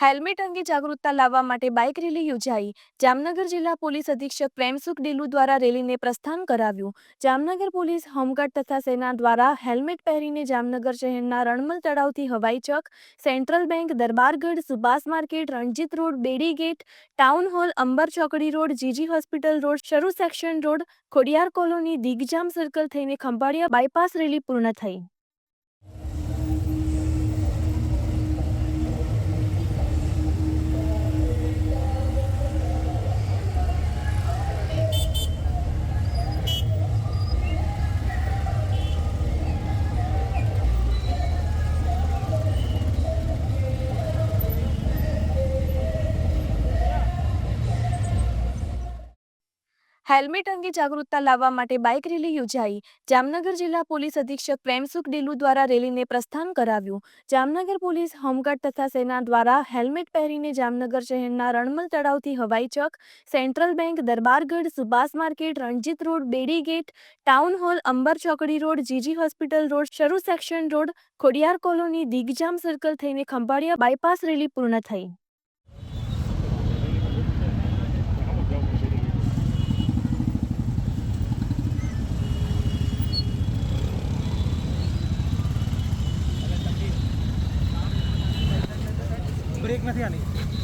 Helmet અંગે જાગૃતતા લાવવા માટે બાઇક રેલી યોજાઈ। જામનગર જિલ્લા પોલીસ અધિક્ષક પ્રેમસુખ ડેલુ દ્વારા રેલીને પ્રસ્થાન કરાવ્યું। જામનગર પોલીસ હોમગાર્ડ તથા સેના દ્વારા હેલ્મેટ પહેરીને જામનગર શહેરના રણમલ તળાવથી Havai Chowk, central bank, Darbargadh, Subhash market, Ranjit road, Bedi gate, town hall, Amber Chokdi road, GG hospital road, Saru section road, Khodiyar colony, Digjam circle થઈને ખંભાળિયા બાયપાસ રેલી પૂર્ણ થઈ। હેલ્મેટ અંગે જાગૃતતા લાવવા માટે બાઇક રેલી યોજાઈ। જામનગર જિલ્લા પોલીસ અધિક્ષક પ્રેમસુખ ડેલુ દ્વારા રેલીને પ્રસ્થાન કરાવ્યું। જામનગર પોલીસ હોમગાર્ડ તથા સેના દ્વારા હેલ્મેટ પહેરીને જામનગર શહેરના રણમલ તળાવથી Havai Chowk, central bank, Darbargadh, Subhash market, Ranjit road, Bedi gate, town hall, Amber Chokdi road, GG hospital road, Saru section road, Khodiyar colony, Digjam circle થઈને ખંભાળિયા બાયપાસ રેલી પૂર્ણ થઈ। બ્રેક નથી આની।